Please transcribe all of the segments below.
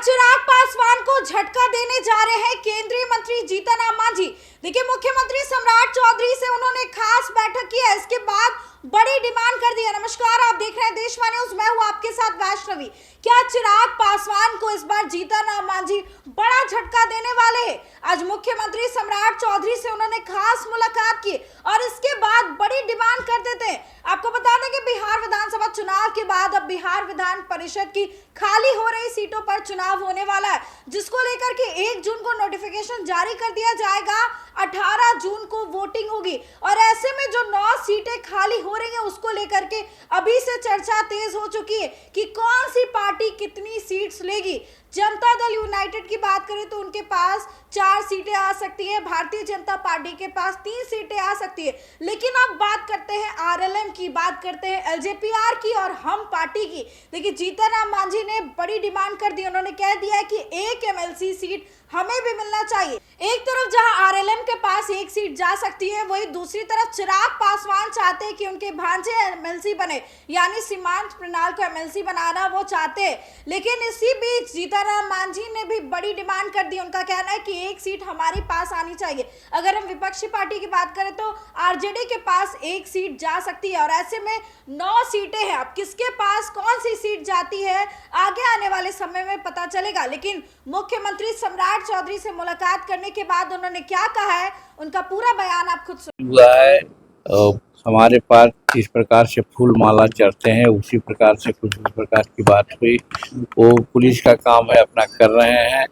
चिराग पासवान को झटका देने जा रहे हैं केंद्रीय मंत्री जीतन राम मांझी। देखिए, मुख्यमंत्री सम्राट चौधरी से उन्होंने खास बैठक की है, इसके बाद बड़ी डिमांड कर दी है। नमस्कार, आप देख रहे हैं देशवाणी न्यूज, मैं हूं आपके साथ वैष्णवी। क्या चिराग पासवान को इस बार जीतन राम मांझी बड़ा झटका देने वाले हैं? आज मुख्यमंत्री सम्राट चौधरी से उन्होंने खास मुलाकात की और इसके बाद बड़ी डिमांड कर देते हैं। आपको बता दें कि बिहार विधानसभा चुनाव के बाद अब बिहार विधान परिषद की खाली हो रही सीटों पर चुनाव होने वाला है, जिसको लेकर के 1 जून को नोटिफिकेशन जारी कर दिया जाएगा। 18 जून को वोटिंग होगी और ऐसे में जो 9 सीटें खाली हो रही हैं उसको लेकर के अभी से चर्चा तेज हो चुकी है कि कौन सी पार्टी कितनी सीट्स लेगी। जनता दल यूनाइटेड की बात करें तो उनके पास 4 सीटें आ सकती है, भारतीय जनता पार्टी के पास 3 सीटें आ सकती है। लेकिन अब बात करते हैं आरएलएम की, बात करते हैं एलजेपीआर की और हम पार्टी की। देखिए, जीतन राम मांझी ने बड़ी डिमांड कर दी। उन्होंने कह दिया है कि एक एमएलसी सीट हमें भी मिलना चाहिए। एक तरफ जहां आरएलएम के पास 1 सीट जा सकती है, वही दूसरी तरफ चिराग पासवान चाहते हैं कि उनके भांजे एमएलसी बने, यानी सीमांत प्रणाल को एमएलसी बनाना वो चाहते हैं। लेकिन इसी बीच जीतन राम मांझी ने भी बड़ी डिमांड कर दी। उनका कहना है कि 1 सीट हमारे पास आनी चाहिए। अगर हम विपक्षी पार्टी की बात करें तो आरजेडी के पास 1 सीट जा सकती है और ऐसे में 9 सीटें हैं। अब किसके पास कौन सी सीट जाती है आगे आने वाले समय में पता चलेगा। लेकिन मुख्यमंत्री सम्राट चौधरी से मुलाकात करने के बाद उन्होंने क्या कहा है, उनका पूरा बयान आप खुद सुनिए। हमारे पास इस प्रकार से फूल माला चढ़ते हैं, उसी प्रकार से कुछ इस प्रकार की बात हुई। वो पुलिस का काम है, अपना कर रहे हैं।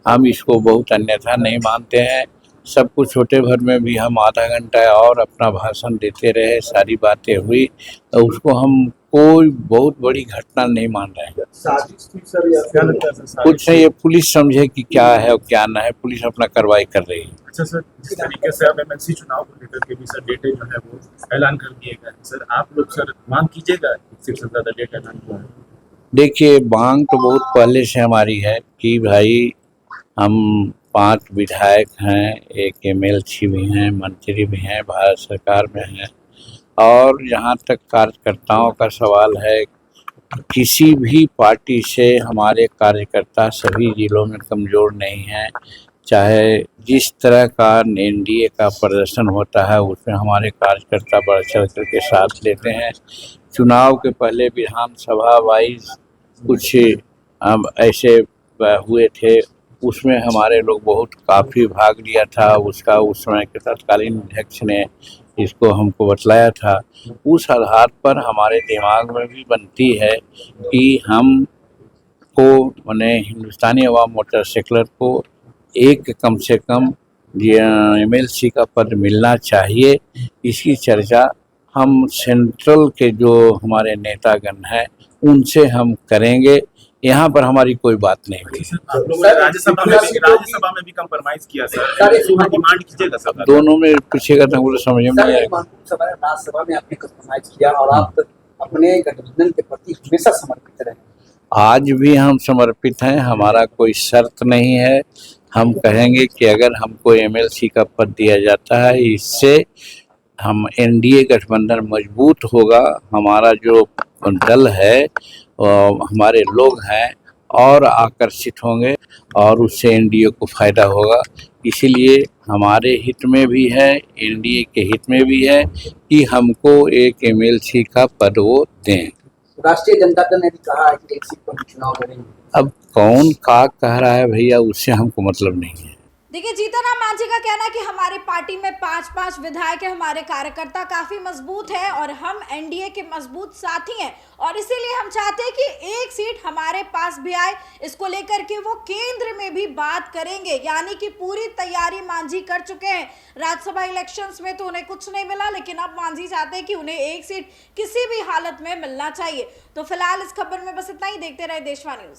हम इसको बहुत अन्यथा नहीं मानते हैं। सब कुछ छोटे भर में भी हम आधा घंटा और अपना भाषण देते रहे, सारी बातें हुई, तो उसको हम कोई बहुत बड़ी घटना नहीं मान रहे हैं। कुछ नहीं, ये पुलिस समझे कि क्या है और क्या ना है, पुलिस अपना कार्रवाई कर रही है। अच्छा सर, जिस तरीके से अब एमएलसी चुनाव को लेकर के भी सर डेटे जो है वो ऐलान कर दिए गए हैं, सर आप लोग सर मांग कीजिएगा सिर्फ से ज़्यादा डेट ऐलान हुआ है। देखिए, मांग तो बहुत पहले से हमारी है कि भाई हम 5 विधायक हैं, 1 एमएलसी भी हैं, मंत्री भी हैं, भारत सरकार में हैं। और जहाँ तक कार्यकर्ताओं का सवाल है, किसी भी पार्टी से हमारे कार्यकर्ता सभी जिलों में कमज़ोर नहीं हैं। चाहे जिस तरह का एनडीए का प्रदर्शन होता है उसमें हमारे कार्यकर्ता बढ़ चढ़ कर के साथ लेते हैं। चुनाव के पहले विधानसभा वाइज कुछ ऐसे हुए थे, उसमें हमारे लोग बहुत काफ़ी भाग लिया था। उसका उस समय के तत्कालीन अध्यक्ष ने इसको हमको बतलाया था। उस आधार पर हमारे दिमाग में भी बनती है कि हम को माने हिंदुस्तानी अवाम मोटर सेक्युलर को एक कम से कम एमएलसी का पद मिलना चाहिए। इसकी चर्चा हम सेंट्रल के जो हमारे नेतागण हैं उनसे हम करेंगे। यहाँ पर हमारी कोई बात नहीं हुई। राज्यसभा में भी कंप्रोमाइज किया सर, डिमांड कीजिएगा सर। दोनों में पूछेगा तो मुझे समझ में नहीं आएगा। राज्यसभा में आपने कंप्रोमाइज किया और आप अपने गठबंधन के प्रति हमेशा समर्पित रहे। आज भी हम समर्पित हैं, हमारा कोई शर्त नहीं है। हम कहेंगे कि अगर हमको एमएलसी का पद दिया जाता है, इससे हम एनडीए गठबंधन मजबूत होगा, हमारा जो दल है हमारे लोग हैं और आकर्षित होंगे और उससे एनडीए को फायदा होगा। इसीलिए हमारे हित में भी है, एनडीए के हित में भी है कि हमको एक एमएलसी का पद वो दें। राष्ट्रीय जनता दल ने भी कहा है कि 1 सीट पर चुनाव लड़ेंगे। अब कौन का कह रहा है भैया, उससे हमको मतलब नहीं है। देखिए, जीतन राम मांझी का कहना है कि हमारी पार्टी में 5-5 विधायक है, हमारे कार्यकर्ता काफी मजबूत हैं और हम एनडीए के मजबूत साथी हैं और इसीलिए हम चाहते हैं कि 1 सीट हमारे पास भी आए। इसको लेकर के वो केंद्र में भी बात करेंगे, यानी कि पूरी तैयारी मांझी कर चुके हैं। राज्यसभा इलेक्शंस में तो उन्हें कुछ नहीं मिला, लेकिन अब मांझी चाहते हैं कि उन्हें 1 सीट किसी भी हालत में मिलना चाहिए। तो फिलहाल इस खबर में बस इतना ही। देखते रहे देशवाणी न्यूज।